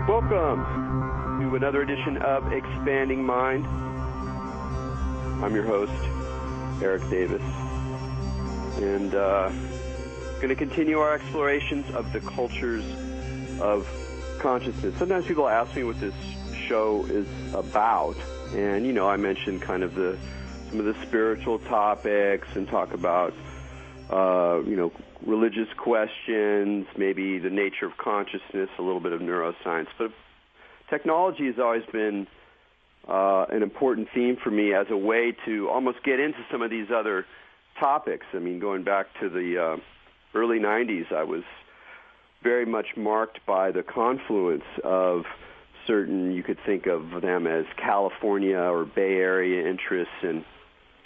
Welcome to another edition of Expanding Mind. I'm your host, Erik Davis, and going to continue our explorations of the cultures of consciousness. Sometimes people ask me what this show is about, and, you know, I mentioned kind of some of the spiritual topics and talk about, religious questions, maybe the nature of consciousness, a little bit of neuroscience. But technology has always been an important theme for me as a way to almost get into some of these other topics. I mean, going back to the early 90s, I was very much marked by the confluence of certain, you could think of them as California or Bay Area interests in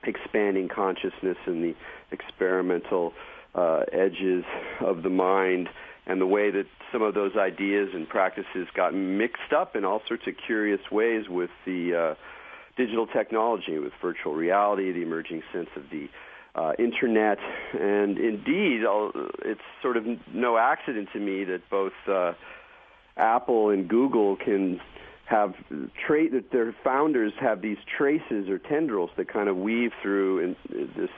expanding consciousness and the experimental edges of the mind, and the way that some of those ideas and practices got mixed up in all sorts of curious ways with the digital technology, with virtual reality, the emerging sense of the Internet. And indeed, it's sort of no accident to me that both Apple and Google can have that their founders have these traces or tendrils that kind of weave through in this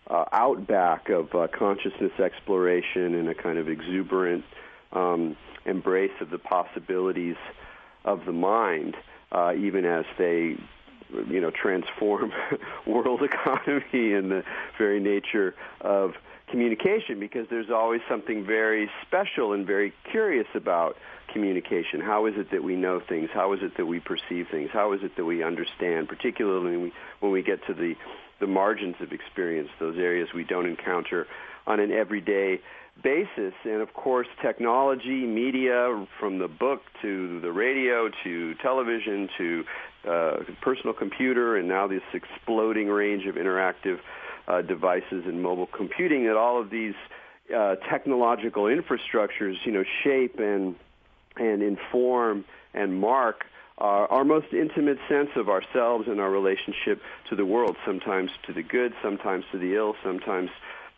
outback of consciousness exploration and a kind of exuberant embrace of the possibilities of the mind, even as they, transform world economy and the very nature of communication, because there's always something very special and very curious about communication. How is it that we know things? How is it that we perceive things? How is it that we understand, particularly when we get to the margins of experience, those areas we don't encounter on an everyday basis? And of course, technology, media, from the book to the radio to television to personal computer, and now this exploding range of interactive devices and mobile computing, that all of these technological infrastructures, shape and inform and mark our most intimate sense of ourselves and our relationship to the world, sometimes to the good, sometimes to the ill, sometimes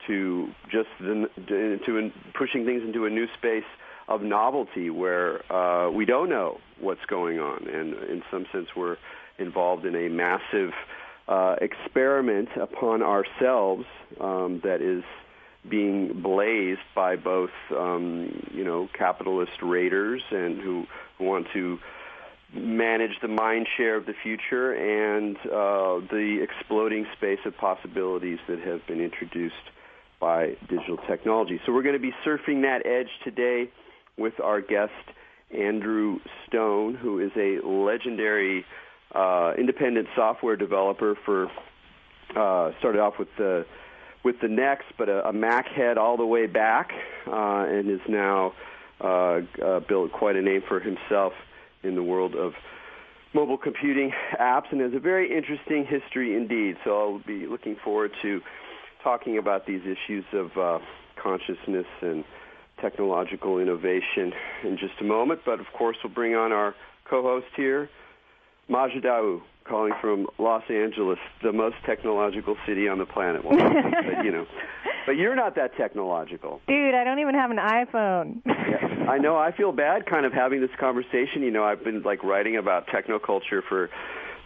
to just pushing things into a new space of novelty where we don't know what's going on. And in some sense, we're involved in a massive experiment upon ourselves that is being blazed by both, capitalist raiders and who want to manage the mind share of the future, and the exploding space of possibilities that have been introduced by digital technology. So we're going to be surfing that edge today with our guest, Andrew Stone, who is a legendary independent software developer started off with the Next, but a Mac head all the way back, and is now built quite a name for himself in the world of mobile computing apps, and has a very interesting history indeed. So I'll be looking forward to talking about these issues of consciousness and technological innovation in just a moment. But of course, we'll bring on our co-host here, Majidau, calling from Los Angeles, the most technological city on the planet. Well, but you're not that technological. Dude, I don't even have an iPhone. Yeah, I know. I feel bad kind of having this conversation. I've been writing about technoculture for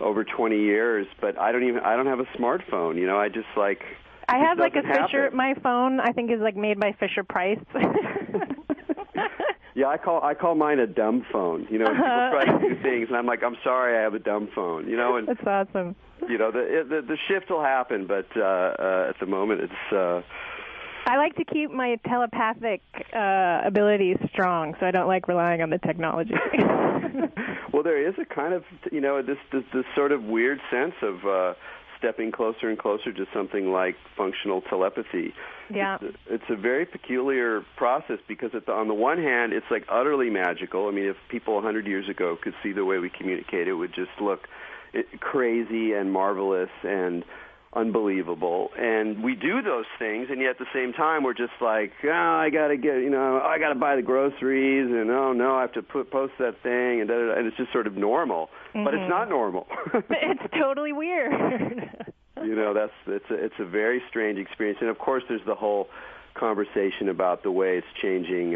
over 20 years, but I don't have a smartphone. I just I have a Fisher. My phone, I think, is made by Fisher Price. Yeah, I call mine a dumb phone. People try to do things, and I'm like, I'm sorry, I have a dumb phone. And that's awesome. The shift will happen, but at the moment, it's. I like to keep my telepathic abilities strong, so I don't like relying on the technology. Well, there is a kind of this sort of weird sense of stepping closer and closer to something like functional telepathy. Yeah. It's a very peculiar process because on the one hand, it's utterly magical. I mean, if people 100 years ago could see the way we communicate, it would just look crazy and marvelous and unbelievable. And we do those things, and yet at the same time, we're just I got to buy the groceries, and oh no, I have to post that thing, and it's just sort of normal. Mm-hmm. But it's not normal. It's totally weird. It's a very strange experience. And of course, there's the whole conversation about the way it's changing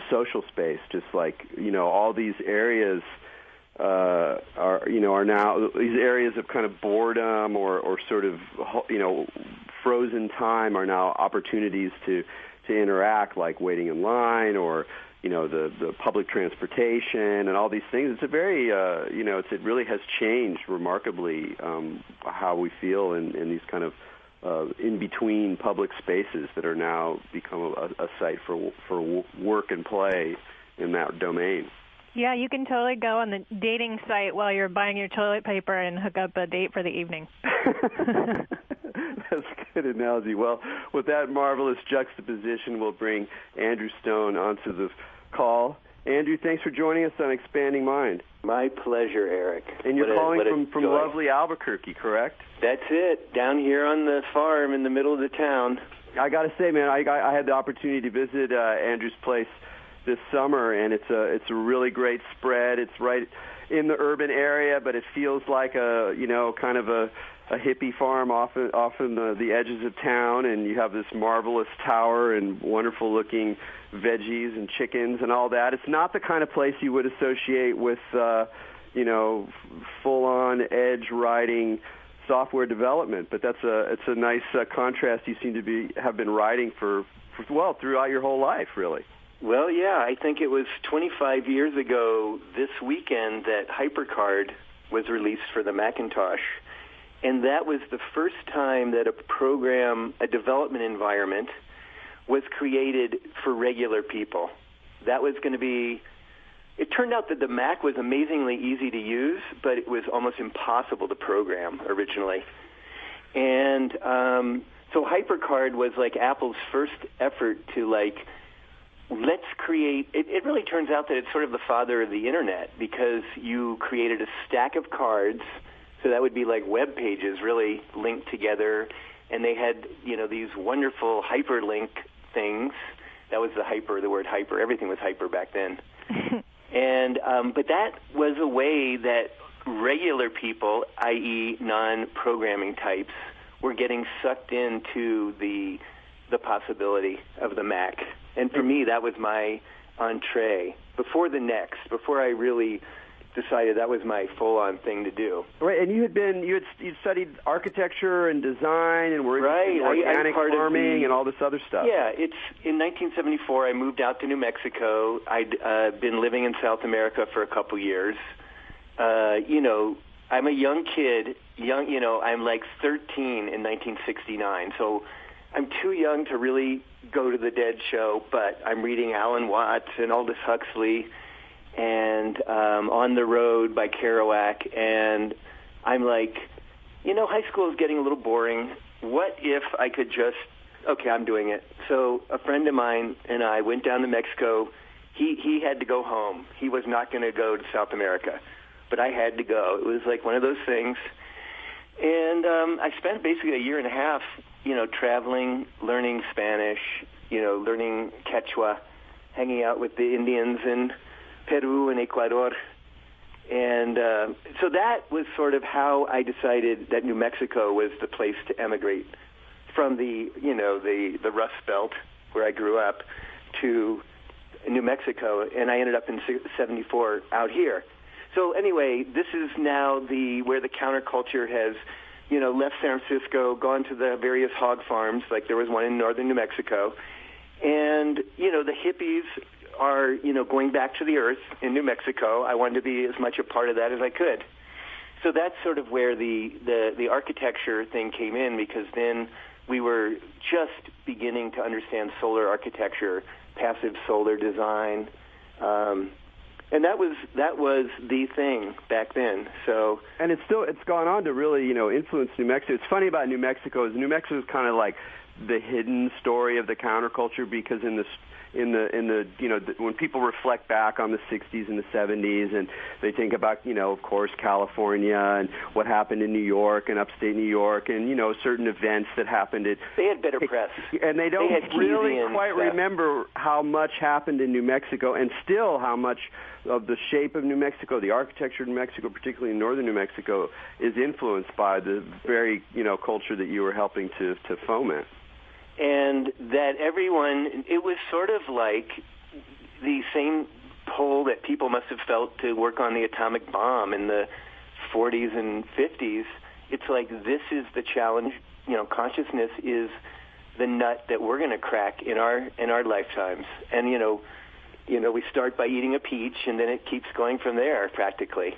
social space. Just like, all these areas are now these areas of kind of boredom or sort of, frozen time are now opportunities to interact, like waiting in line or, the public transportation and all these things. It's a very, it really has changed remarkably how we feel in these kind of in-between public spaces that are now become a site for work and play in that domain. Yeah, you can totally go on the dating site while you're buying your toilet paper and hook up a date for the evening. That's a good analogy. Well, with that marvelous juxtaposition, we'll bring Andrew Stone onto the call. Andrew, thanks for joining us on Expanding Mind. My pleasure, Eric. And you're calling from lovely Albuquerque, correct? That's it, down here on the farm in the middle of the town. I got to say, man, I had the opportunity to visit Andrew's place this summer, and it's a really great spread. It's right in the urban area, but it feels like kind of a hippie farm off in the edges of town, and you have this marvelous tower and wonderful-looking veggies and chickens and all that. It's not the kind of place you would associate with, full-on edge-riding software development, but it's a nice contrast you seem to have been riding for throughout your whole life, really. Well, yeah, I think it was 25 years ago this weekend that HyperCard was released for the Macintosh, and that was the first time that a development environment was created for regular people. That was going to be, it turned out that the Mac was amazingly easy to use, but it was almost impossible to program originally. And so HyperCard was like Apple's first effort to let's create, it really turns out that it's sort of the father of the Internet, because you created a stack of cards, so that would be like web pages really linked together, and they had, these wonderful hyperlink things. That was the word hyper. Everything was hyper back then. And but that was a way that regular people, i.e. non-programming types, were getting sucked into the possibility of the Mac. And for me, that was my entree before I really decided that was my full-on thing to do. Right, and you studied architecture and design, and were interested in organic farming and all this other stuff. Yeah, it's in 1974. I moved out to New Mexico. I'd been living in South America for a couple years. I'm a young kid. I'm like 13 in 1969, so I'm too young to really go to the Dead show, but I'm reading Alan Watts and Aldous Huxley and On the Road by Kerouac, and I'm like, high school is getting a little boring. What if I could I'm doing it. So a friend of mine and I went down to Mexico. He had to go home. He was not going to go to South America, but I had to go. It was like one of those things. And I spent basically a year and a half, traveling, learning Spanish, learning Quechua, hanging out with the Indians in Peru and Ecuador. And so that was sort of how I decided that New Mexico was the place to emigrate from the Rust Belt, where I grew up, to New Mexico. And I ended up in 74 out here. So anyway, this is now where the counterculture has, left San Francisco, gone to the various hog farms, like there was one in northern New Mexico. And, the hippies are, going back to the earth in New Mexico. I wanted to be as much a part of that as I could. So that's sort of where the architecture thing came in, because then we were just beginning to understand solar architecture, passive solar design, and that was the thing back then. So, and it's gone on to really influence New Mexico. It's funny about New Mexico is kind of like the hidden story of the counterculture, because in the when people reflect back on the 60s and the 70s, and they think about of course California and what happened in New York and upstate New York, and certain events that happened they had better press, and they don't really quite remember how much happened in New Mexico, and still how much of the shape of New Mexico, the architecture of New Mexico, particularly in northern New Mexico, is influenced by the very culture that you were helping to foment. And that everyone, it was sort of like the same pull that people must have felt to work on the atomic bomb in the 40s and 50s. It's like, this is the challenge. Consciousness is the nut that we're going to crack in our lifetimes. And we start by eating a peach, and then it keeps going from there, practically.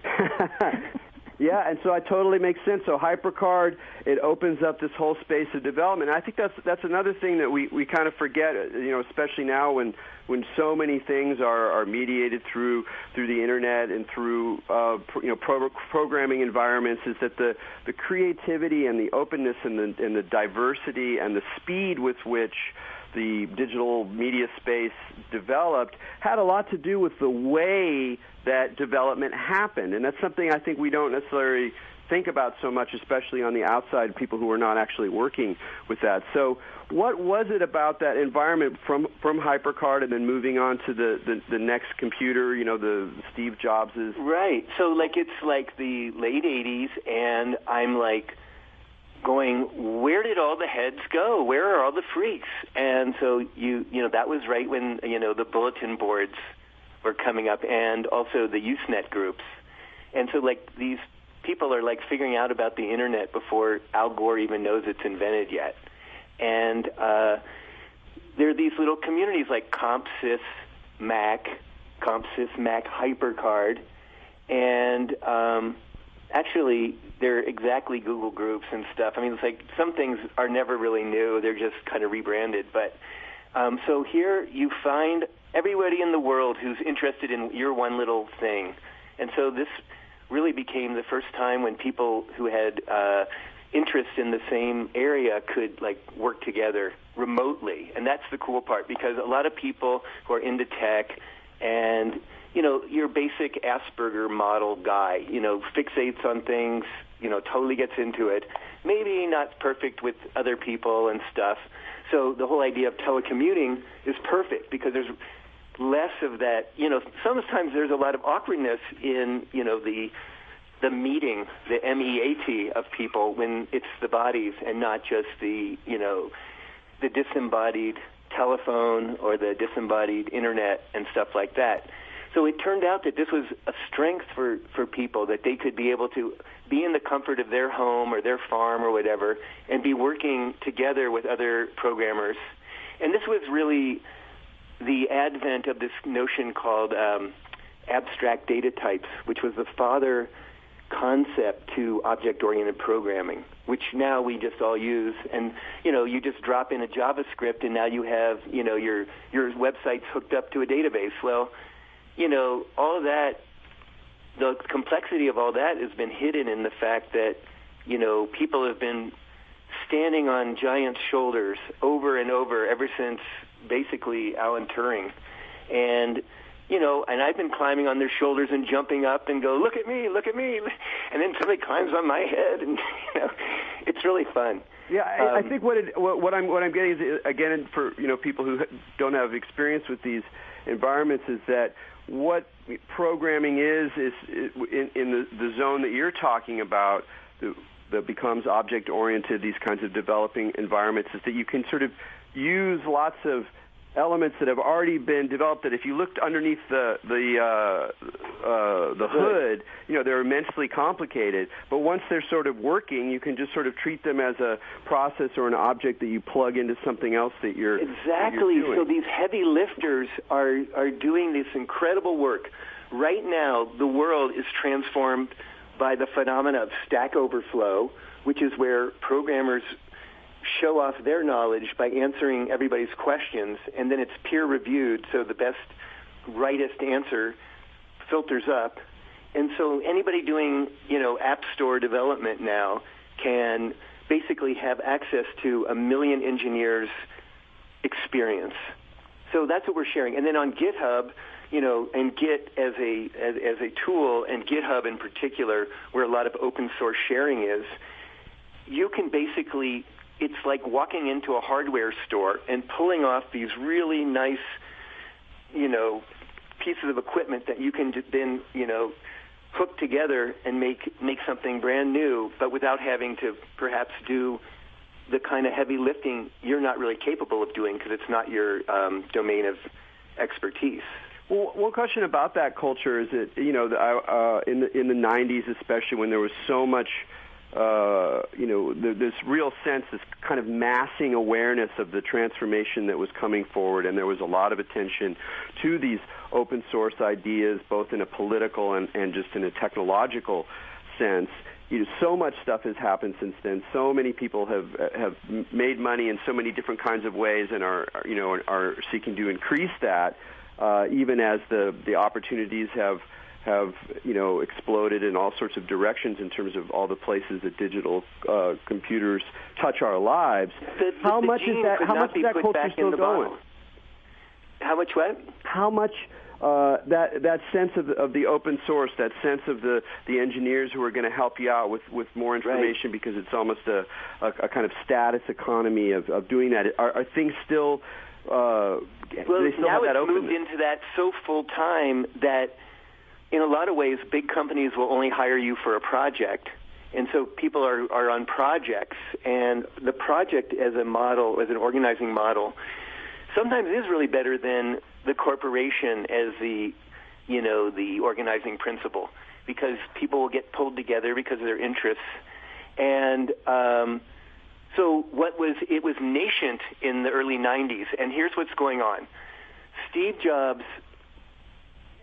Yeah, and so it totally makes sense. So HyperCard, it opens up this whole space of development. And I think that's another thing that we kind of forget, especially now when so many things are mediated through the internet and through programming environments, is that the creativity and the openness and the diversity and the speed with which the digital media space developed had a lot to do with the way that development happened. And that's something I think we don't necessarily think about so much, especially on the outside, people who are not actually working with that. So what was it about that environment from HyperCard and then moving on to the next computer, the Steve Jobs's? Right. So it's like the late 80s, and I'm like going, where did all the heads go? Where are all the freaks? And so that was right when the bulletin boards were coming up, and also the Usenet groups. And so these people are figuring out about the internet before Al Gore even knows it's invented yet. And there are these little communities like CompSys Mac HyperCard, and actually they're exactly Google groups and stuff. I mean, it's like some things are never really new. They're just kind of rebranded. But so here you find everybody in the world who's interested in your one little thing. And so this really became the first time when people who had interest in the same area could work together remotely. And that's the cool part, because a lot of people who are into tech and your basic Asperger model guy, fixates on things, totally gets into it, maybe not perfect with other people and stuff. So the whole idea of telecommuting is perfect, because there's less of that. Sometimes there's a lot of awkwardness in, the meeting, the MEAT of people, when it's the bodies and not just the disembodied telephone or the disembodied internet and stuff like that. So it turned out that this was a strength for people, that they could be able to be in the comfort of their home or their farm or whatever and be working together with other programmers. And this was really the advent of this notion called abstract data types, which was the father concept to object-oriented programming, which now we just all use. And, you just drop in a JavaScript and now you have, your website's hooked up to a database. Well, all of that, the complexity of all that has been hidden in the fact that, people have been standing on giant shoulders over and over ever since basically Alan Turing. And, and I've been climbing on their shoulders and jumping up and go, look at me. And then somebody climbs on my head, and, it's really fun. Yeah, I think what I'm getting is, again, for people who don't have experience with these environments, is that what programming is in the zone that you're talking about, that becomes object-oriented, these kinds of developing environments, is that you can sort of use lots of elements that have already been developed, that if you looked underneath the hood, they're immensely complicated. But once they're sort of working, you can just sort of treat them as a process or an object that you plug into something else that you're exactly. That you're doing. So these heavy lifters are doing this incredible work. Right now, the world is transformed by the phenomena of Stack Overflow, which is where programmers show off their knowledge by answering everybody's questions, and then it's peer-reviewed, so the best, rightest answer filters up. And so anybody doing, App Store development now can basically have access to 1 million engineers' experience. So that's what we're sharing. And then on GitHub, and Git as a tool, and GitHub in particular, where a lot of open source sharing is, you can basically, it's like walking into a hardware store and pulling off these really nice, pieces of equipment that you can then, hook together and make something brand new, but without having to perhaps do the kind of heavy lifting you're not really capable of doing because it's not your domain of expertise. Well, one question about that culture is that, you know, in the 90s, especially when there was so much, you know, this real sense, this kind of massing awareness of the transformation that was coming forward, and there was a lot of attention to these open source ideas, both in a political and just in a technological sense. You know, so much stuff has happened since then. So many people have made money in so many different kinds of ways, and are seeking to increase that. Even as the opportunities have you know, exploded in all sorts of directions in terms of all the places that digital computers touch our lives. How much is that culture still going? How much what? How much that sense of the open source, that sense of the engineers who are going to help you out with more information, right, because it's almost a kind of status economy of doing that. Are things still? Well, now it's moved into that so full time that in a lot of ways big companies will only hire you for a project, and so people are on projects, and the project as a model, as an organizing model, sometimes is really better than the corporation as the organizing principle, because people will get pulled together because of their interests. And so it was nascent in the early 90s, and here's what's going on. Steve Jobs,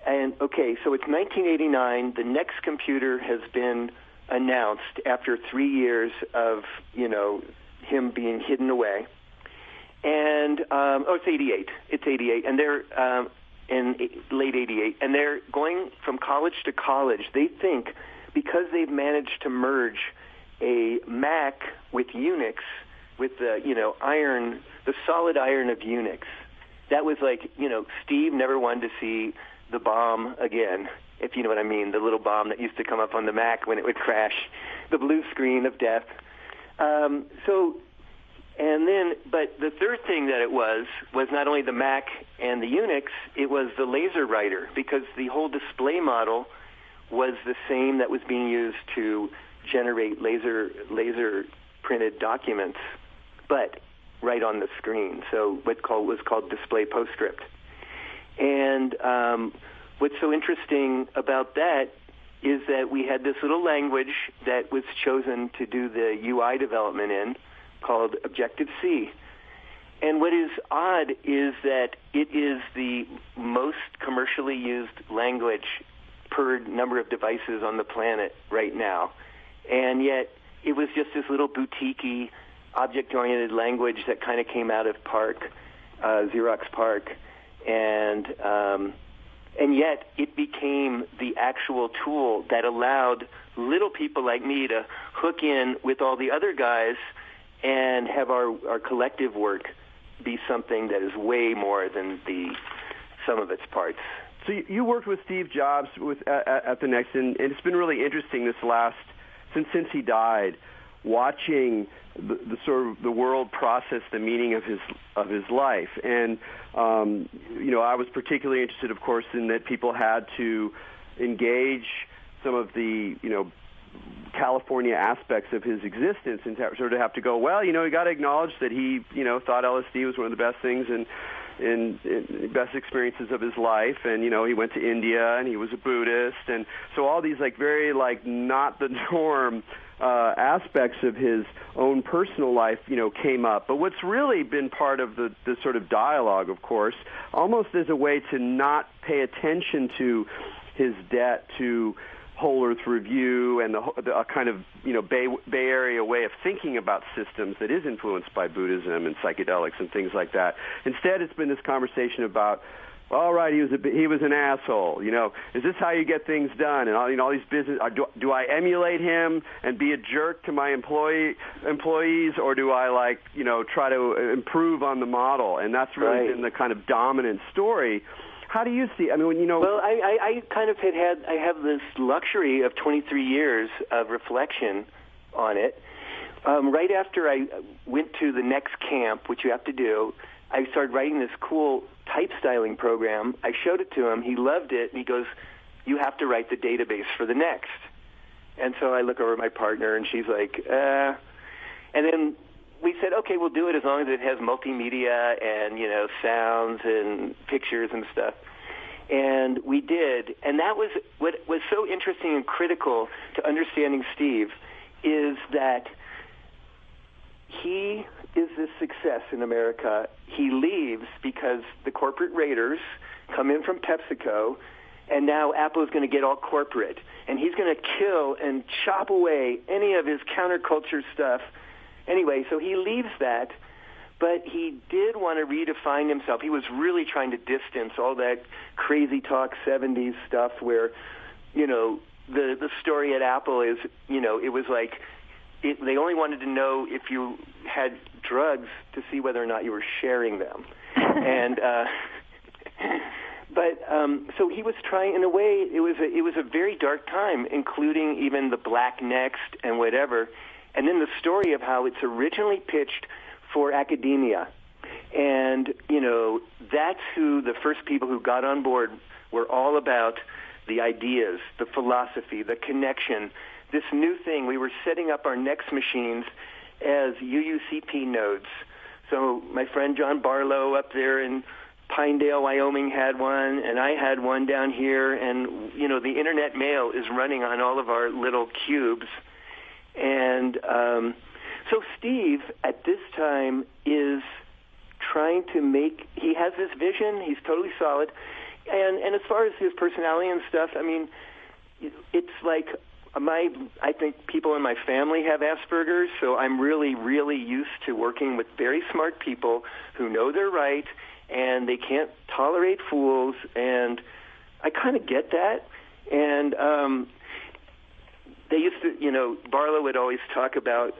so it's 1989, the next computer has been announced after 3 years of, you know, him being hidden away. And, it's 88. It's 88, and they're in late 88, and they're going from college to college. They think because they've managed to merge a Mac with Unix, with the, you know, iron, the solid iron of Unix. That was like, you know, Steve never wanted to see the bomb again, if you know what I mean, the little bomb that used to come up on the Mac when it would crash, the blue screen of death. But the third thing that it was not only the Mac and the Unix, it was the laser writer, because the whole display model was the same that was being used to generate laser printed documents, but right on the screen. So what was called display postscript. And what's so interesting about that is that we had this little language that was chosen to do the UI development in, called Objective-C. And what is odd is that it is the most commercially used language per number of devices on the planet right now. And yet it was just this little boutique-y, object-oriented language that kind of came out of Xerox PARC. And yet it became the actual tool that allowed little people like me to hook in with all the other guys and have our collective work be something that is way more than the sum of its parts. So you worked with Steve Jobs at the Next, and it's been really interesting since he died, watching the sort of the world process the meaning of his life. And you know, I was particularly interested, of course, in that people had to engage some of the, you know, California aspects of his existence, and sort of have to go, well, you know, you got to acknowledge that he, you know, thought LSD was one of the best things and best experiences of his life, and, you know, he went to India and he was a Buddhist, and so all these like very like not the norm aspects of his own personal life, you know, came up. But what's really been part of the sort of dialogue, of course, almost as a way to not pay attention to his debt to Whole Earth Review and a kind of, you know, Bay Area way of thinking about systems that is influenced by Buddhism and psychedelics and things like that. Instead, it's been this conversation about, all right, he was an asshole. You know, is this how you get things done? And all these business. Do I emulate him and be a jerk to my employees, or do I, like, you know, try to improve on the model? And that's really been the kind of dominant story. How do you see? I mean, you know. Well, I kind of I have this luxury of 23 years of reflection on it. Right after I went to the next camp, which you have to do, I started writing this cool type styling program. I showed it to him. He loved it. And he goes, "You have to write the database for the next." And so I look over at my partner, and she's like, And then we said, okay, we'll do it as long as it has multimedia and, you know, sounds and pictures and stuff. And we did. And that was what was so interesting and critical to understanding Steve, is that he is this success in America. He leaves because the corporate raiders come in from PepsiCo, and now Apple is going to get all corporate. And he's going to kill and chop away any of his counterculture stuff. Anyway, so he leaves that, but he did want to redefine himself. He was really trying to distance all that crazy talk 70s stuff where, the story at Apple is, it was like they only wanted to know if you had drugs to see whether or not you were sharing them. And so he was trying, in a way, it was a very dark time, including even the Black Next and whatever. And then the story of how it's originally pitched for academia. And, that's who the first people who got on board were all about the ideas, the philosophy, the connection, this new thing. We were setting up our next machines as UUCP nodes. So my friend John Barlow up there in Pinedale, Wyoming had one, and I had one down here, and, the Internet Mail is running on all of our little cubes. And so Steve, at this time, is trying to he has this vision, he's totally solid, and as far as his personality and stuff, I mean, it's like I think people in my family have Asperger's, so I'm really, really used to working with very smart people who know they're right, and they can't tolerate fools, and I kind of get that. And they used to, Barlow would always talk about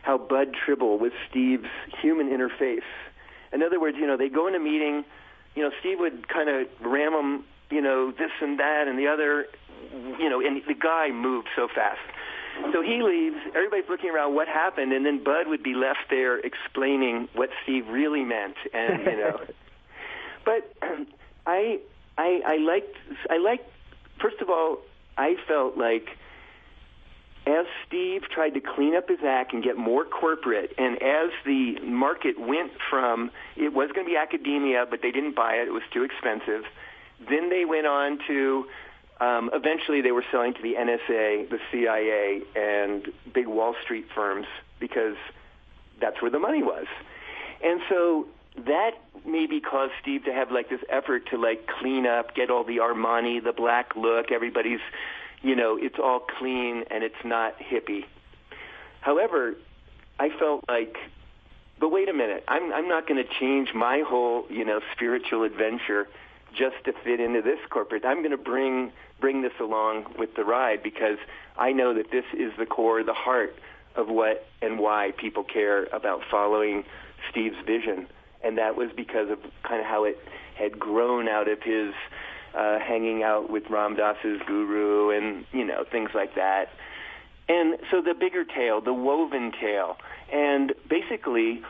how Bud Tribble was Steve's human interface. In other words, they go in a meeting, Steve would kind of ram them, this and that and the other, and the guy moved so fast. So he leaves, everybody's looking around what happened, and then Bud would be left there explaining what Steve really meant, and, But I liked, first of all, I felt like as Steve tried to clean up his act and get more corporate, and as the market went from, it was going to be academia, but they didn't buy it, it was too expensive. Then they went on to, eventually they were selling to the NSA, the CIA, and big Wall Street firms, because that's where the money was. And so that maybe caused Steve to have like this effort to like clean up, get all the Armani, the black look, everybody's, it's all clean and it's not hippie. However, I felt like, but wait a minute, I'm not going to change my whole, spiritual adventure just to fit into this corporate. I'm going to bring this along with the ride, because I know that this is the core, the heart of what and why people care about following Steve's vision. And that was because of kind of how it had grown out of his hanging out with Ram Dass's guru and, things like that. And so the bigger tale, the woven tale. And basically,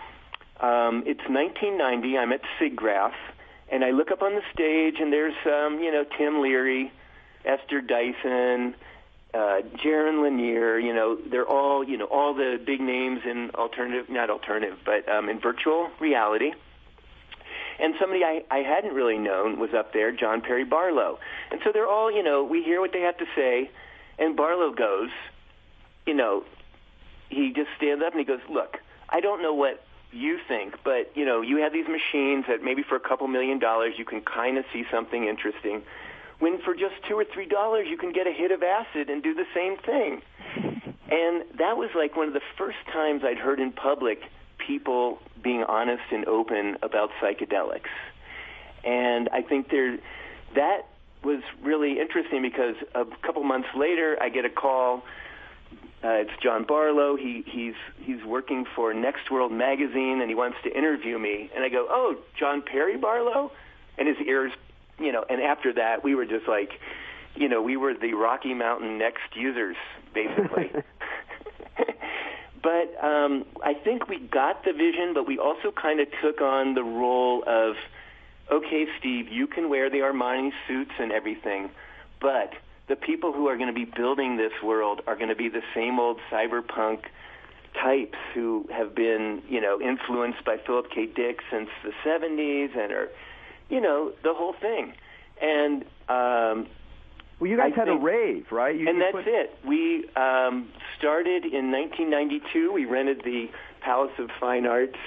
it's 1990. I'm at SIGGRAPH, and I look up on the stage, and there's, Tim Leary, Esther Dyson, Jaron Lanier, they're all, all the big names in in virtual reality. And somebody I hadn't really known was up there, John Perry Barlow. And so they're all, we hear what they have to say, and Barlow goes, he just stands up and he goes, look, I don't know what you think, but, you have these machines that maybe for a couple $1 million you can kind of see something interesting, when for just $2 or $3 you can get a hit of acid and do the same thing. And that was like one of the first times I'd heard in public people being honest and open about psychedelics. And I think that was really interesting, because a couple months later I get a call. It's John Barlow. He's working for Next World magazine, and he wants to interview me. And I go, oh, John Perry Barlow? And his ears, and after that we were just like, we were the Rocky Mountain Next users, basically. But I think we got the vision, but we also kind of took on the role of, okay, Steve, you can wear the Armani suits and everything, but the people who are going to be building this world are going to be the same old cyberpunk types who have been, influenced by Philip K. Dick since the 70s and are, the whole thing. And well, you guys had a rave, right? That's it. We started in 1992. We rented the Palace of Fine Arts,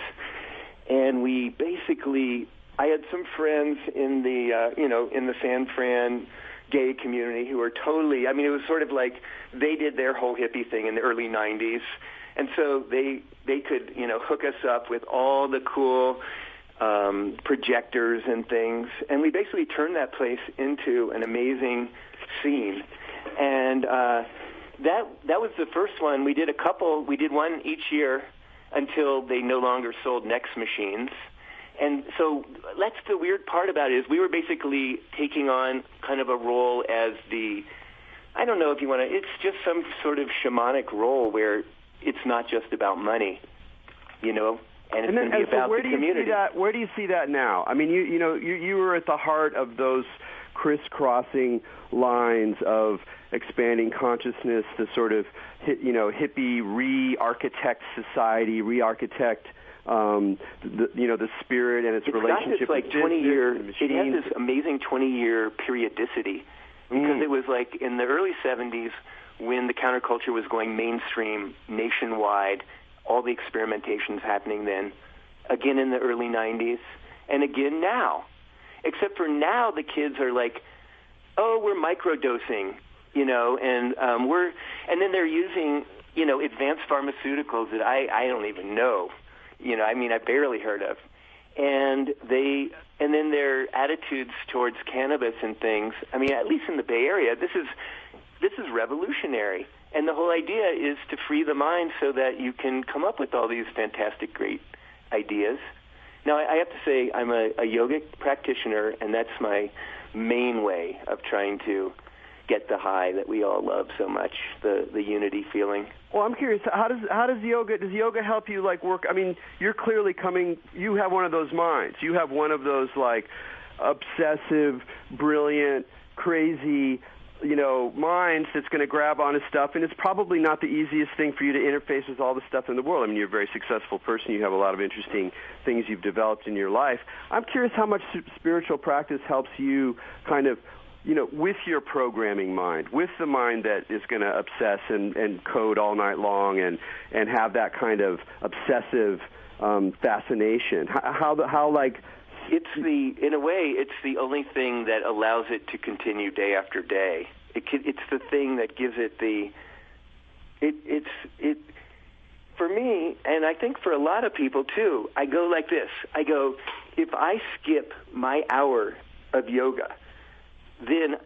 and we basically, I had some friends in the in the San Fran gay community who were totally, I mean, it was sort of like they did their whole hippie thing in the early 90s, and so they could hook us up with all the cool projectors and things, and we basically turned that place into an amazing scene. And that was the first one. We did a couple. We did one each year until they no longer sold Next machines. And so that's the weird part about it, is we were basically taking on kind of a role as the, I don't know if you want to, it's just some sort of shamanic role where it's not just about money, and it's going to be about the community. Where do you see that now? I mean, you were at the heart of those crisscrossing lines of expanding consciousness, the sort of hippie re-architect society, re-architect the spirit and its relationship with business and machines. It has this amazing 20-year periodicity, because it was like in the early 70s when the counterculture was going mainstream nationwide, all the experimentations happening then, again in the early 90s, and again now. Except for now, the kids are like, oh, we're microdosing, and then they're using, advanced pharmaceuticals that I don't even know, I barely heard of, and then their attitudes towards cannabis and things. I mean, at least in the Bay Area, this is revolutionary, and the whole idea is to free the mind so that you can come up with all these fantastic, great ideas. Now, I have to say, I'm a yogic practitioner, and that's my main way of trying to get the high that we all love so much, the unity feeling. Well, I'm curious, how does yoga help you, work? I mean, you're clearly you have one of those minds. You have one of those, obsessive, brilliant, crazy, minds that's going to grab onto stuff, and it's probably not the easiest thing for you to interface with all the stuff in the world. I mean, you're a very successful person. You have a lot of interesting things you've developed in your life. I'm curious how much spiritual practice helps you kind of, with your programming mind, with the mind that is going to obsess and code all night long and have that kind of obsessive fascination. In a way, it's the only thing that allows it to continue day after day. It's the thing that gives it for me, and I think for a lot of people too, I go like this. I go, if I skip my hour of yoga, then,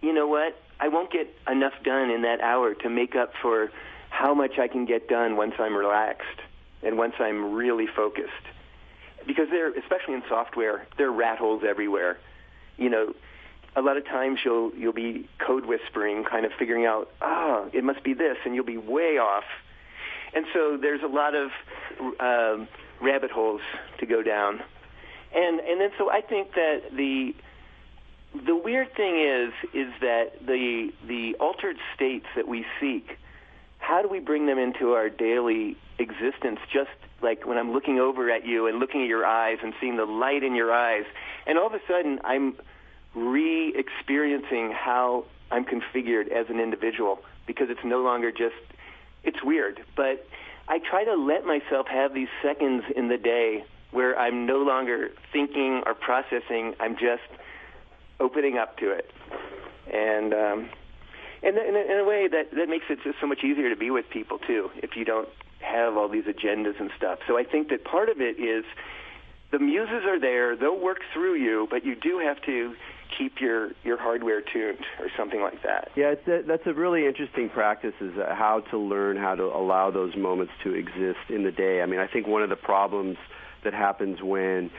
you know what? I won't get enough done in that hour to make up for how much I can get done once I'm relaxed and once I'm really focused. Because especially in software, there are rat holes everywhere. A lot of times you'll be code whispering, kind of figuring out, it must be this, and you'll be way off. And so there's a lot of rabbit holes to go down. And then so I think that the weird thing is that the altered states that we seek, how do we bring them into our daily existence? Just like when I'm looking over at you and looking at your eyes and seeing the light in your eyes, and all of a sudden I'm re-experiencing how I'm configured as an individual, because it's no longer just, it's weird, but I try to let myself have these seconds in the day where I'm no longer thinking or processing, I'm just opening up to it. And in a way that makes it just so much easier to be with people too, if you don't have all these agendas and stuff. So I think that part of it is the muses are there, they'll work through you, but you do have to keep your hardware tuned or something like that. Yeah, that's a really interesting practice, is how to learn how to allow those moments to exist in the day. I mean, I think one of the problems that happens when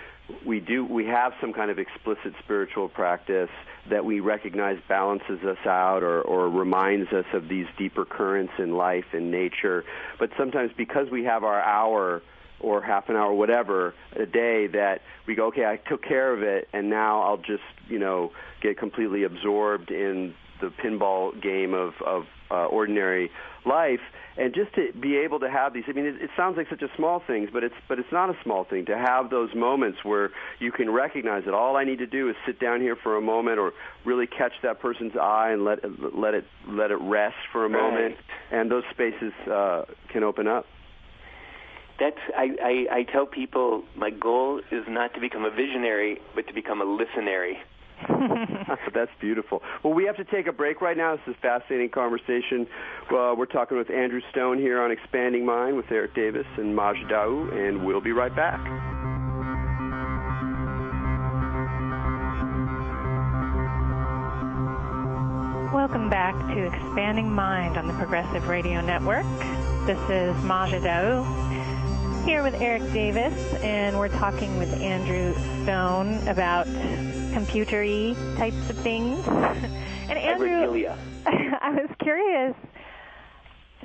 we have some kind of explicit spiritual practice that we recognize balances us out or reminds us of these deeper currents in life and nature. But sometimes because we have our hour or half an hour, whatever, a day, that we go, okay, I took care of it, and now I'll just, get completely absorbed in the pinball game of ordinary life, and just to be able to have these. I mean, it sounds like such a small thing, but it's not a small thing to have those moments where you can recognize that all I need to do is sit down here for a moment, or really catch that person's eye and let it rest for a moment, and those spaces can open up. I tell people my goal is not to become a visionary, but to become a listenary. That's beautiful. Well, we have to take a break right now. This is a fascinating conversation. We're talking with Andrew Stone here on Expanding Mind with Erik Davis and Maj Daou, and we'll be right back. Welcome back to Expanding Mind on the Progressive Radio Network. This is Maj Daou here with Erik Davis, and we're talking with Andrew Stone about computer-y types of things. And Andrew, I was curious.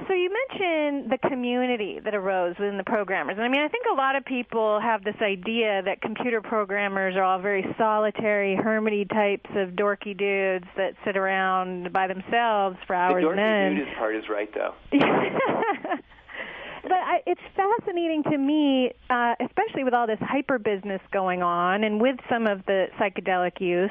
So you mentioned the community that arose within the programmers. And I mean, I think a lot of people have this idea that computer programmers are all very solitary, hermity types of dorky dudes that sit around by themselves for hours and ends. The dorky dude part is right, though. But it's fascinating to me, especially with all this hyper business going on and with some of the psychedelic use,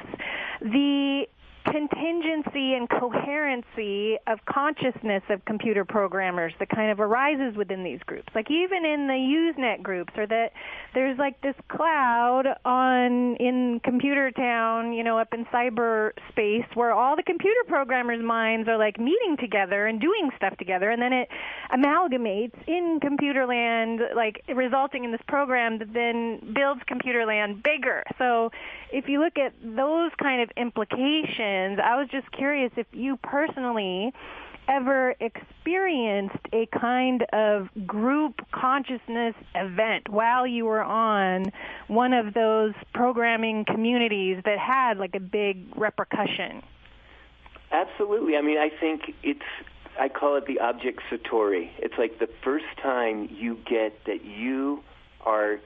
the contingency and coherency of consciousness of computer programmers that kind of arises within these groups. Like even in the Usenet groups, or that there's like this cloud in Computer Town, up in cyberspace, where all the computer programmers' minds are like meeting together and doing stuff together, and then it amalgamates in Computerland, like resulting in this program that then builds Computerland bigger. So if you look at those kind of implications, I was just curious if you personally ever experienced a kind of group consciousness event while you were on one of those programming communities that had like a big repercussion. Absolutely. I mean, I think I call it the object satori. It's like the first time you get that you are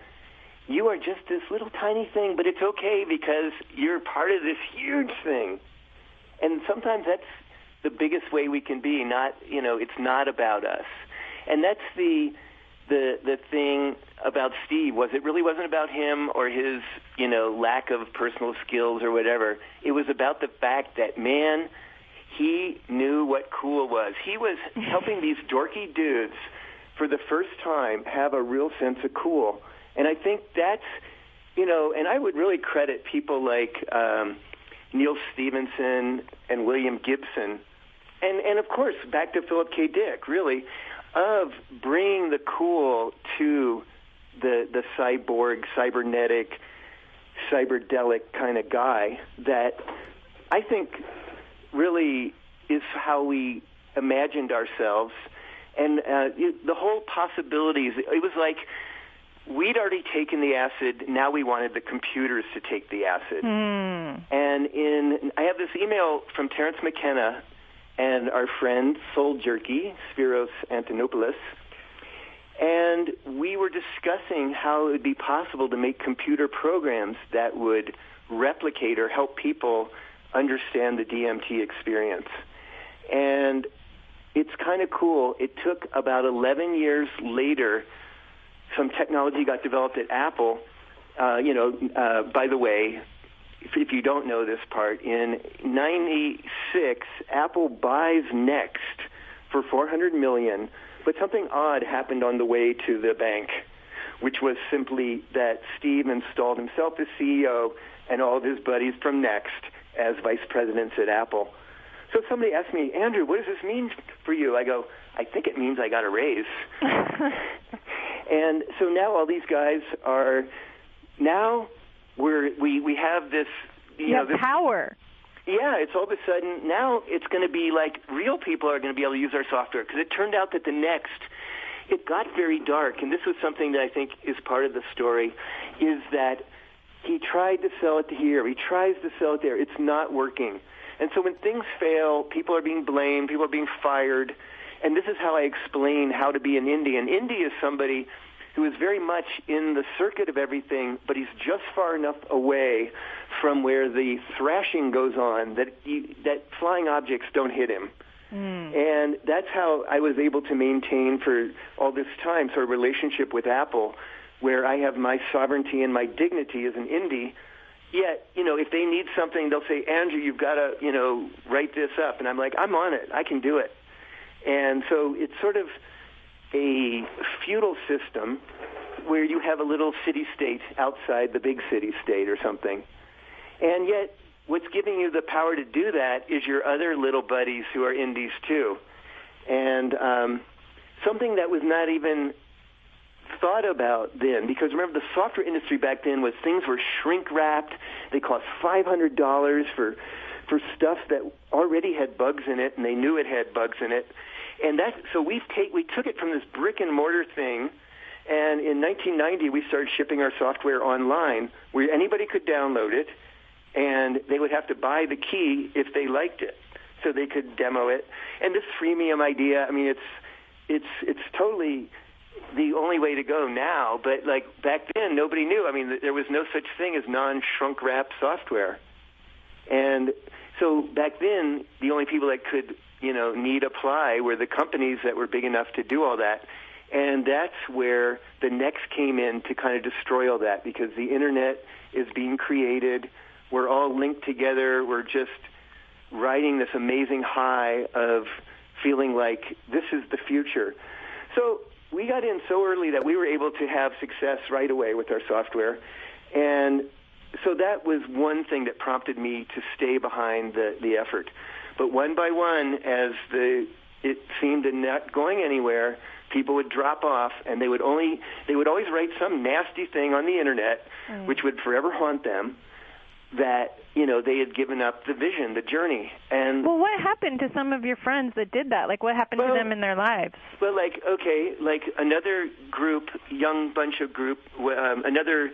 just this little tiny thing, but it's okay because you're part of this huge thing. And sometimes that's the biggest way we can be. It's not about us. And that's the thing about Steve. It really wasn't about him or his, lack of personal skills or whatever. It was about the fact that, man, he knew what cool was. He was helping these dorky dudes for the first time have a real sense of cool. And I think that's, and I would really credit people like Neil Stevenson and William Gibson, and of course, back to Philip K. Dick, really, of bringing the cool to the cyborg, cybernetic, cyberdelic kind of guy that I think really is how we imagined ourselves. And the whole possibilities, it was like we'd already taken the acid, now we wanted the computers to take the acid. And I have this email from Terence McKenna and our friend Soul Jerky, Spiros Antonopoulos, and we were discussing how it would be possible to make computer programs that would replicate or help people understand the DMT experience. And it's kind of cool. It took about 11 years later, some technology got developed at Apple. By the way, if you don't know this part, in 96, Apple buys Next for $400 million, but something odd happened on the way to the bank, which was simply that Steve installed himself as CEO and all of his buddies from Next as vice presidents at Apple. So somebody asked me, Andrew, what does this mean for you? I go, I think it means I got a raise. And so now all these guys are, now we have this, this power. Yeah, it's all of a sudden, now it's going to be like real people are going to be able to use our software, because it turned out that the Next, it got very dark, and this was something that I think is part of the story, is that he tried to sell it here, he tries to sell it there, it's not working. And so when things fail, people are being blamed, people are being fired, and this is how I explain how to be an indie. An indie is somebody who is very much in the circuit of everything, but he's just far enough away from where the thrashing goes on, that flying objects don't hit him. And that's how I was able to maintain for all this time sort of relationship with Apple, where I have my sovereignty and my dignity as an indie. Yet, if they need something, they'll say, Andrew, you've got to, write this up. And I'm like, I'm on it. I can do it. And so it's sort of a feudal system where you have a little city-state outside the big city-state or something. And yet, what's giving you the power to do that is your other little buddies who are indies too. And something that was not even thought about then, because remember the software industry back then was things were shrink-wrapped. They cost $500 for stuff that already had bugs in it, and they knew it had bugs in it. And so we took it from this brick-and-mortar thing, and in 1990 we started shipping our software online where anybody could download it, and they would have to buy the key if they liked it, so they could demo it. And this freemium idea, I mean, it's totally the only way to go now. But like back then, nobody knew. I mean, there was no such thing as non-shrunk wrap software. And so back then, the only people that could, need apply were the companies that were big enough to do all that. And that's where the Next came in to kind of destroy all that, because the internet is being created. We're all linked together. We're just riding this amazing high of feeling like this is the future. So we got in so early that we were able to have success right away with our software. And so that was one thing that prompted me to stay behind the effort. But one by one, as it seemed to not going anywhere, people would drop off, and they would always write some nasty thing on the internet, which would forever haunt them, that they had given up the vision, the journey. And well, what happened to some of your friends that did that? Like, what happened to them in their lives? Well, another group, another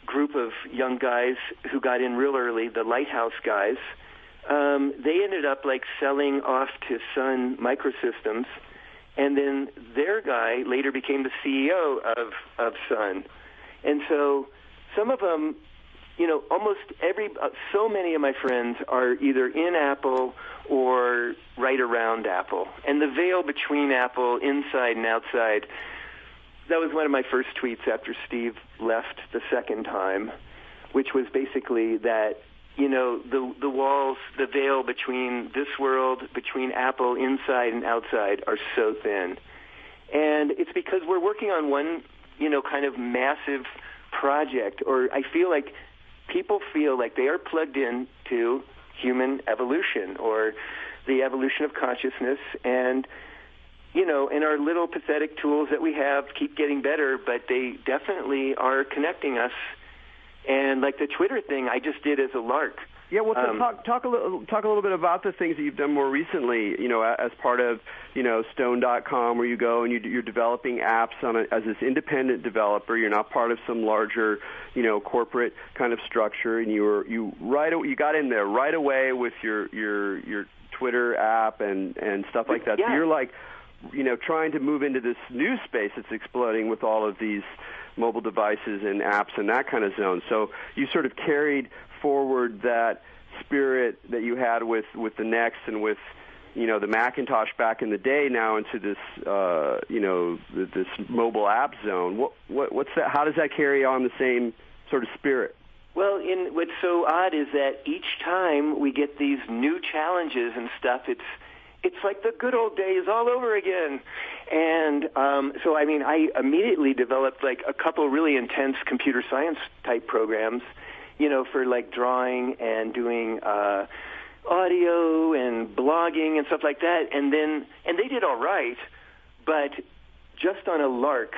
group of young guys who got in real early, the Lighthouse guys. They ended up selling off to Sun Microsystems, and then their guy later became the CEO of Sun. And so some of them, so many of my friends are either in Apple or right around Apple. And the veil between Apple, inside and outside, that was one of my first tweets after Steve left the second time, which was basically that, the walls, the veil between this world, between Apple, inside and outside, are so thin. And it's because we're working on one, kind of massive project, or I feel like people feel like they are plugged in to human evolution or the evolution of consciousness, and and our little pathetic tools that we have keep getting better, but they definitely are connecting us. And like the Twitter thing, I just did as a lark. Yeah, well, talk a little bit about the things that you've done more recently. As part of Stone.com, where you go and you're developing apps as this independent developer. You're not part of some larger, corporate kind of structure. And you got in there right away with your Twitter app and stuff like that. Yeah. So you're trying to move into this new space that's exploding with all of these mobile devices and apps and that kind of zone. So you sort of carried forward that spirit that you had with the Next and with the Macintosh back in the day now into this this mobile app zone. What's that? How does that carry on the same sort of spirit? Well, what's so odd is that each time we get these new challenges and stuff, it's like the good old days all over again. And so, I immediately developed a couple really intense computer science type programs, for drawing and doing audio and blogging and stuff like that. And they did all right, but just on a lark,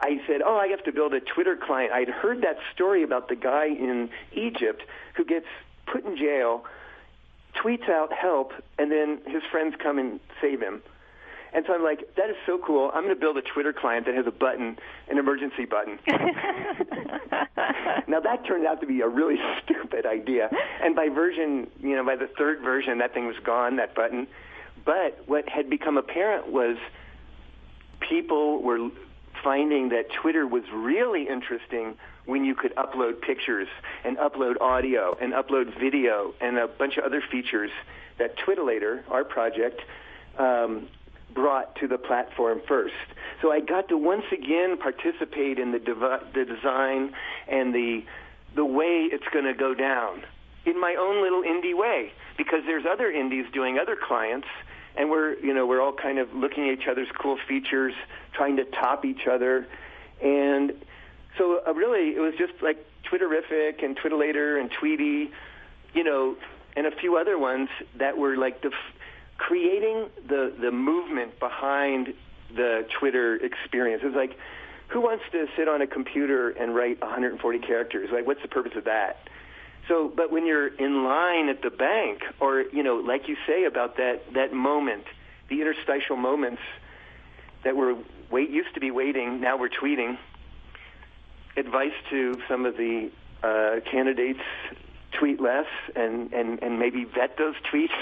I said, I have to build a Twitter client. I'd heard that story about the guy in Egypt who gets put in jail, tweets out help, and then his friends come and save him. And so I'm like, that is so cool. I'm going to build a Twitter client that has a button, an emergency button. Now, that turned out to be a really stupid idea. And by the third version, that thing was gone, that button. But what had become apparent was people were finding that Twitter was really interesting when you could upload pictures and upload audio and upload video and a bunch of other features that Twitterator, our project, brought to the platform first. So I got to once again participate in the design and the way it's going to go down in my own little indie way, because there's other indies doing other clients, and we're all kind of looking at each other's cool features, trying to top each other. And so really it was just like Twitterific and Twitterator and Tweety, and a few other ones that were like creating the movement behind the Twitter experience. It was like, who wants to sit on a computer and write 140 characters? Like, what's the purpose of that? So, but when you're in line at the bank, or, like you say about that moment, the interstitial moments that used to be waiting, now we're tweeting, advice to some of the candidates: tweet less and maybe vet those tweets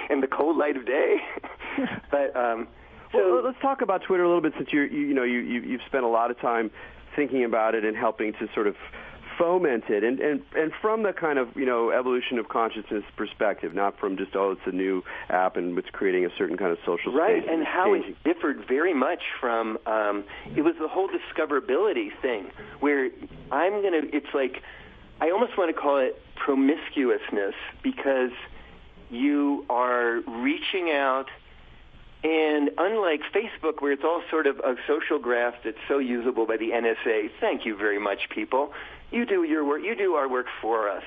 in the cold light of day. But well, let's talk about Twitter a little bit, since you've spent a lot of time thinking about it and helping to sort of foment it, and from the kind of evolution of consciousness perspective, not from just it's a new app and it's creating a certain kind of social space. Right, and how it differed very much from it was the whole discoverability thing, where it's like, I almost want to call it promiscuousness, because you are reaching out, and unlike Facebook, where it's all sort of a social graph that's so usable by the NSA, thank you very much, people. You do your work. You do our work for us.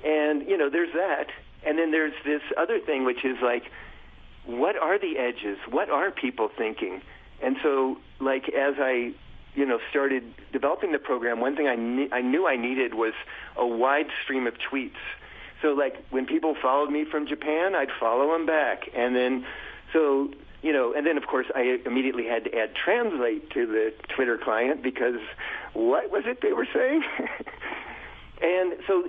And, there's that. And then there's this other thing, which is like, what are the edges? What are people thinking? And so, like, as I started developing the program, one thing I knew I needed was a wide stream of tweets. So, like, when people followed me from Japan, I'd follow them back. And then, and then, of course, I immediately had to add translate to the Twitter client, because what was it they were saying? And so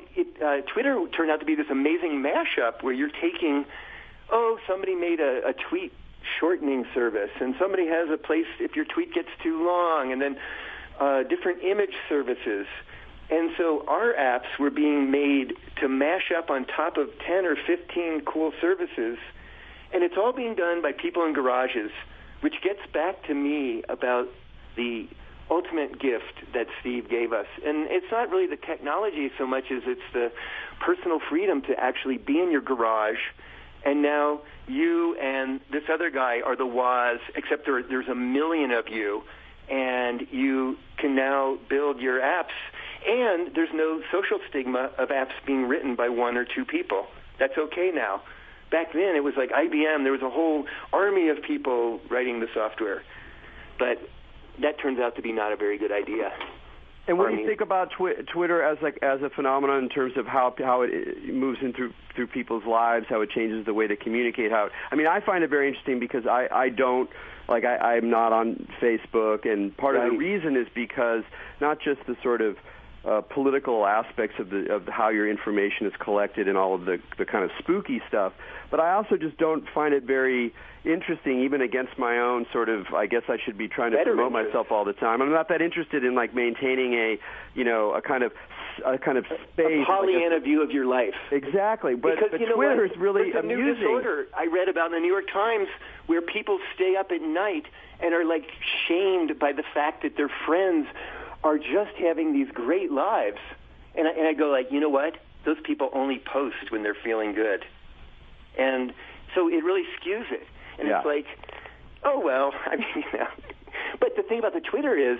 Twitter turned out to be this amazing mashup where you're taking, somebody made a tweet shortening service, and somebody has a place if your tweet gets too long, and then different image services. And so our apps were being made to mash up on top of 10 or 15 cool services, and it's all being done by people in garages, which gets back to me about the ultimate gift that Steve gave us. And it's not really the technology so much as it's the personal freedom to actually be in your garage, and now you and this other guy are the WAs, except there's a million of you, and you can now build your apps, and there's no social stigma of apps being written by one or two people. That's okay now. Back then, it was like IBM. There was a whole army of people writing the software. But that turns out to be not a very good idea. And when you think about Twitter as a phenomenon in terms of how it moves in through people's lives, how it changes the way they communicate, I find it very interesting, because I'm not on Facebook, and part of the reason is because not just the sort of political aspects of how your information is collected and all of the kind of spooky stuff, but I also just don't find it very interesting, even against my own sort of, I guess I should be trying to promote myself all the time. I'm not that interested in like maintaining a kind of space, a Pollyanna view of your life. Exactly, but Twitter is really There's a amusing. new disorder I read about in the New York Times, where people stay up at night and are like shamed by the fact that their friends are just having these great lives. And I go like, you know what? Those people only post when they're feeling good. And so it really skews it. And it's like, oh, well, But the thing about the Twitter is,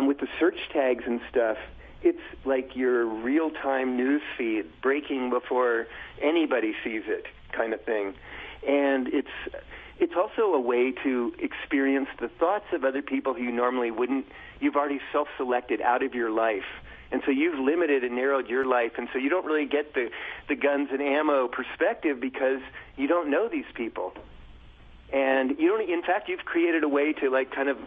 with the search tags and stuff, it's like your real-time news feed, breaking before anybody sees it kind of thing. And it's also a way to experience the thoughts of other people who you normally wouldn't. You've already self-selected out of your life. And so you've limited and narrowed your life, and so you don't really get the guns and ammo perspective, because you don't know these people. And in fact, you've created a way to like kind of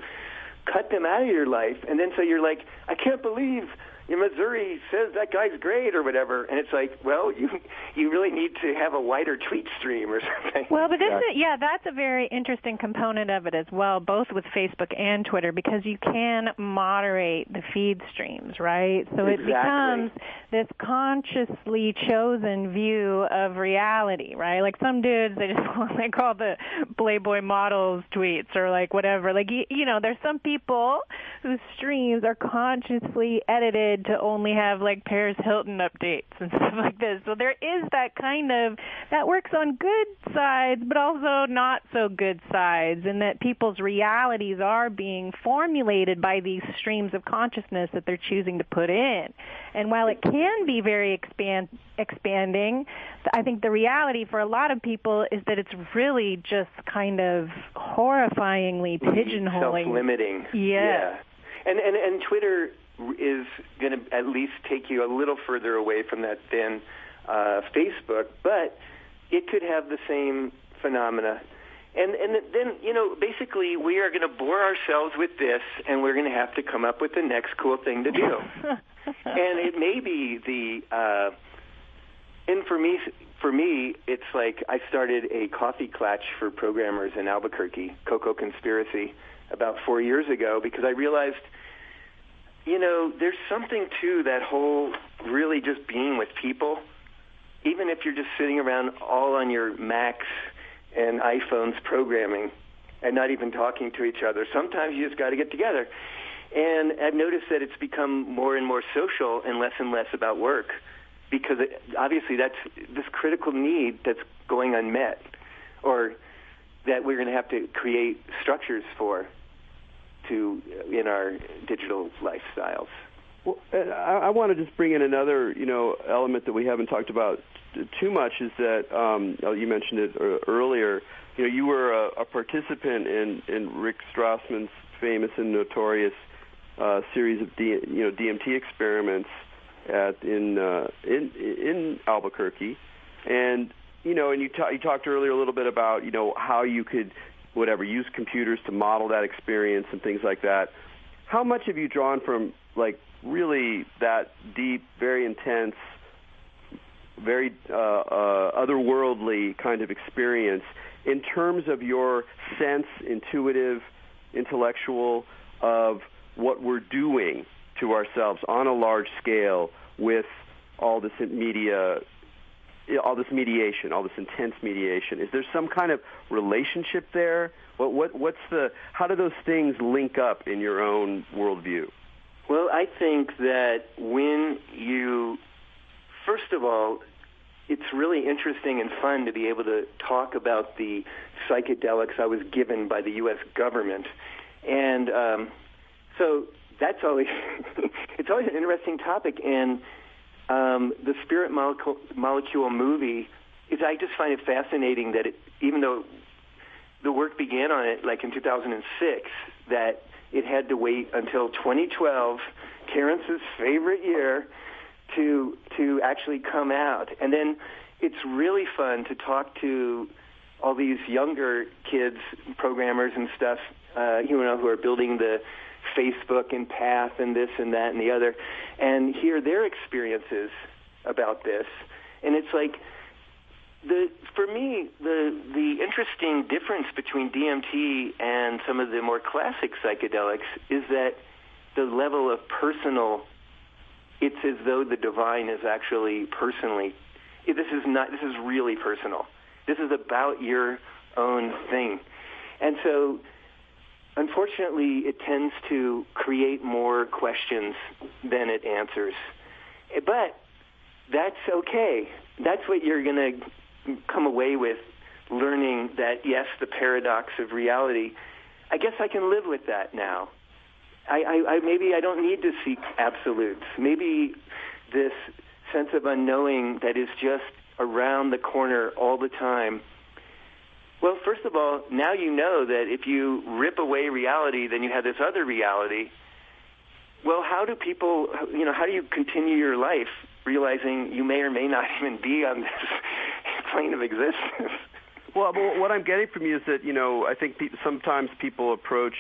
cut them out of your life. And then so you're like, I can't believe Missouri says that guy's great or whatever, and it's like, well, you really need to have a wider tweet stream or something. Well, but that's a very interesting component of it as well, both with Facebook and Twitter, because you can moderate the feed streams, right? So it becomes this consciously chosen view of reality, right? Like some dudes, they call the Playboy models tweets or like whatever. Like, there's some people whose streams are consciously edited to only have like Paris Hilton updates and stuff like this. So there is that that works on good sides, but also not so good sides, and that people's realities are being formulated by these streams of consciousness that they're choosing to put in. And while it can be very expanding, I think the reality for a lot of people is that it's really just kind of horrifyingly pigeonholing. Self-limiting. Yeah. And Twitter is going to at least take you a little further away from that than Facebook, but it could have the same phenomena. And then, basically we are going to bore ourselves with this, and we're going to have to come up with the next cool thing to do. And it may be and for me, it's like I started a coffee clutch for programmers in Albuquerque, Cocoa Conspiracy, about 4 years ago, because I realized, there's something to that whole really just being with people, even if you're just sitting around all on your Macs and iPhones programming and not even talking to each other. Sometimes you just got to get together. And I've noticed that it's become more and more social and less about work, because obviously that's this critical need that's going unmet, or that we're going to have to create structures for in our digital lifestyles. Well, I want to just bring in another, element that we haven't talked about too much, is that you mentioned it earlier. You were a participant in Rick Strassman's famous and notorious series of DMT experiments in Albuquerque, and you talked earlier a little bit about how you could use computers to model that experience and things like that. How much have you drawn from really that deep, very intense, very otherworldly kind of experience in terms of your sense, intuitive, intellectual, of what we're doing to ourselves on a large scale with all this media, all this mediation, all this intense mediation? Is there some kind of relationship there? How do those things link up in your own worldview? Well, I think that first of all, it's really interesting and fun to be able to talk about the psychedelics I was given by the U.S. government. And so that's always, it's always an interesting topic. And the Spirit Molecule movie, I just find it fascinating that even though the work began on it in 2006, that it had to wait until 2012, Terrence's favorite year, to actually come out. And then it's really fun to talk to all these younger kids, programmers and stuff, who are building the Facebook and Path and this and that and the other, and hear their experiences about this. And it's for me, the interesting difference between DMT and some of the more classic psychedelics is that the level of personal, it's as though the divine is actually personally, this is really personal. This is about your own thing. And so, unfortunately, it tends to create more questions than it answers. But that's okay. That's what you're going to come away with, learning that, yes, the paradox of reality, I guess I can live with that now. Maybe I don't need to seek absolutes. Maybe this sense of unknowing that is just around the corner all the time. Well, first of all, now you know that if you rip away reality, then you have this other reality. Well, how do you continue your life realizing you may or may not even be on this plane of existence? Well, what I'm getting from you is that, I think sometimes people approach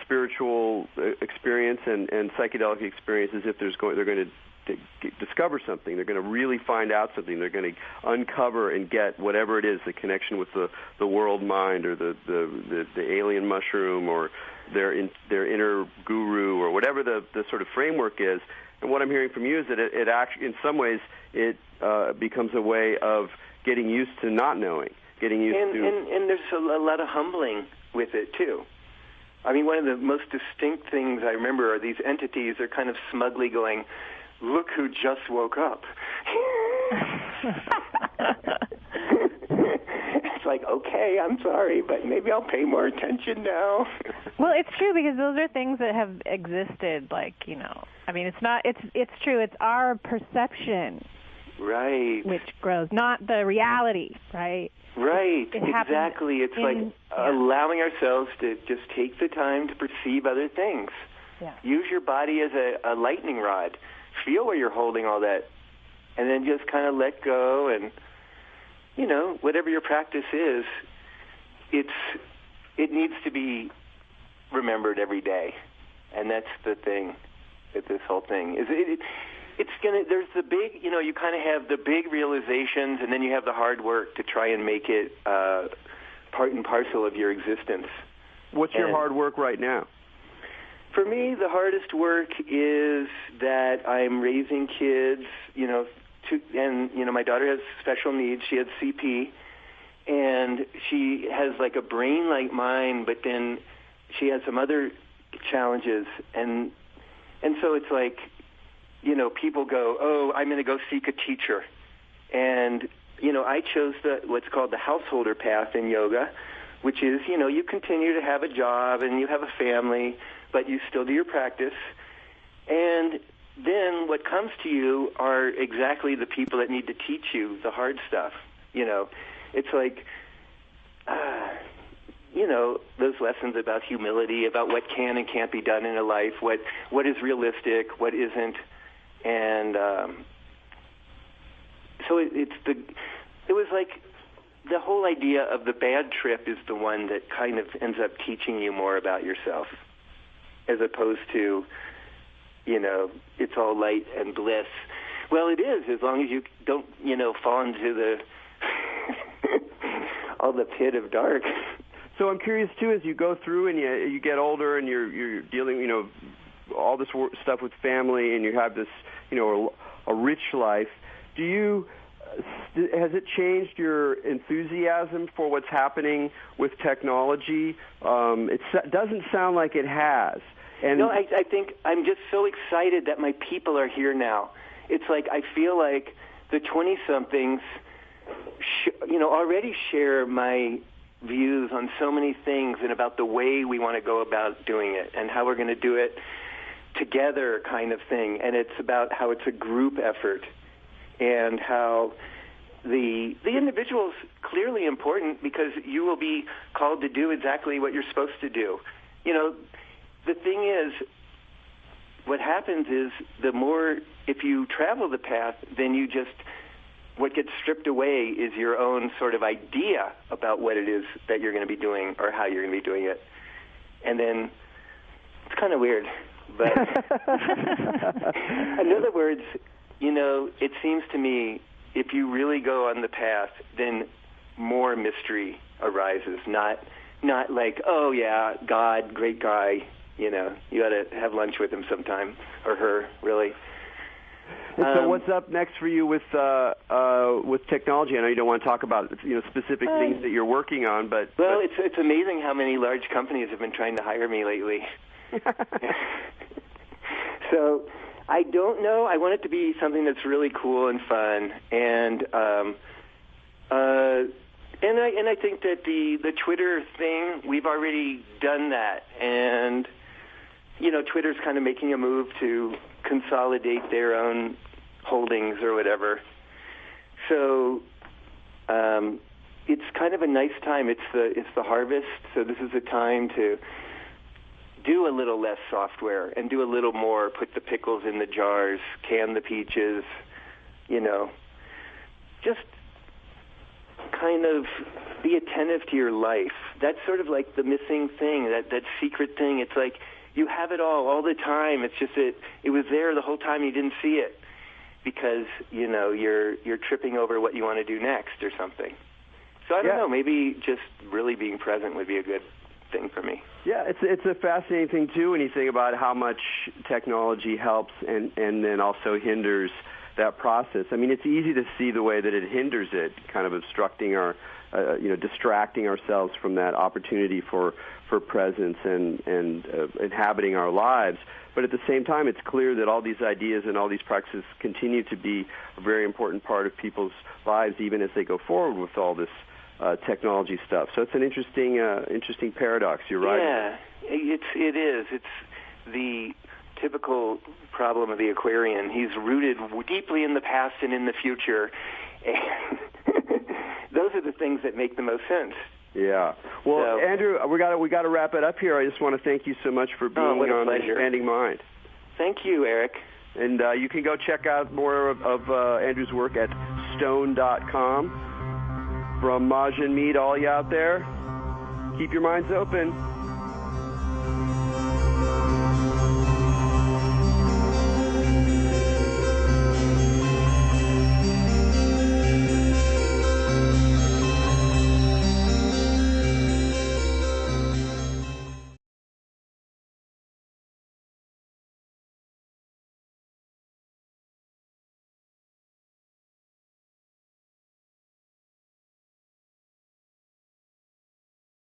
spiritual experience and psychedelic experience as if they're going to discover something. They're going to really find out something. They're going to uncover and get whatever it is, the connection with the world mind, or the alien mushroom, or their inner guru, or whatever the sort of framework is. And what I'm hearing from you is that it actually, in some ways, it becomes a way of getting used to not knowing, getting used to... And there's a lot of humbling with it, too. I mean, one of the most distinct things I remember are these entities are kind of smugly going, "Look who just woke up." It's like, okay, I'm sorry, but maybe I'll pay more attention now. Well, it's true, because those are things that have existed, it's true. It's our perception. Right. Which grows, not the reality, right? Right, exactly. It's allowing ourselves to just take the time to perceive other things. Yeah. Use your body as a lightning rod. Feel where you're holding all that, and then just kind of let go. And whatever your practice is, it needs to be remembered every day, and that's the thing with this whole thing is it's gonna. There's the big, you kind of have the big realizations, and then you have the hard work to try and make it part and parcel of your existence. What's your hard work right now? For me, the hardest work is that I'm raising kids, my daughter has special needs. She has CP, and she has like a brain like mine, but then she has some other challenges, and so it's like, people go, "Oh, I'm going to go seek a teacher," and I chose what's called the householder path in yoga, which is, you continue to have a job and you have a family, but you still do your practice. And then what comes to you are exactly the people that need to teach you the hard stuff. It's like, those lessons about humility, about what can and can't be done in a life, what is realistic, what isn't. And so it was like the whole idea of the bad trip is the one that kind of ends up teaching you more about yourself, as opposed to, it's all light and bliss. Well, it is, as long as you don't, fall into the all the pit of dark. So I'm curious too, as you go through and you get older and you're dealing, all this stuff with family, and you have this, a rich life. Has it changed your enthusiasm for what's happening with technology? It doesn't sound like it has. And no, I think I'm just so excited that my people are here now. It's like I feel like the 20-somethings, already share my views on so many things and about the way we want to go about doing it and how we're going to do it together, kind of thing. And it's about how it's a group effort and how the individual is clearly important, because you will be called to do exactly what you're supposed to do. The thing is, what happens is the more, if you travel the path, then what gets stripped away is your own sort of idea about what it is that you're going to be doing or how you're going to be doing it. And then it's kind of weird. But in other words, it seems to me if you really go on the path, then more mystery arises. Not like, oh yeah, God, great guy, you ought to have lunch with him sometime, or her, really. So what's up next for you with technology? I know you don't want to talk about specific things that you're working on, but it's amazing how many large companies have been trying to hire me lately. So I don't know. I want it to be something that's really cool and fun, and I think that the Twitter thing, we've already done that, and Twitter's kind of making a move to consolidate their own holdings or whatever. So it's kind of a nice time. It's the harvest, so this is a time to do a little less software and do a little more, put the pickles in the jars, can the peaches, just kind of be attentive to your life. That's sort of like the missing thing, that secret thing. It's like you have it all the time. It's just it was there the whole time. You didn't see it because, you know, you're tripping over what you want to do next or something. So I don't know, maybe just really being present would be a good thing for me. Yeah, it's a fascinating thing, too, when you think about how much technology helps and then also hinders that process. I mean, it's easy to see the way that it hinders it, kind of obstructing our, distracting ourselves from that opportunity for presence and inhabiting our lives. But at the same time, it's clear that all these ideas and all these practices continue to be a very important part of people's lives, even as they go forward with all this technology stuff. So it's an interesting paradox. You're right. Yeah, it is. It's the typical problem of the Aquarian. He's rooted deeply in the past and in the future. And those are the things that make the most sense. Yeah. Well, so, Andrew, we got to wrap it up here. I just want to thank you so much for being on The Expanding Mind. Thank you, Eric. And you can go check out more of Andrew's work at stone.com. From Maj and me to all you out there, keep your minds open.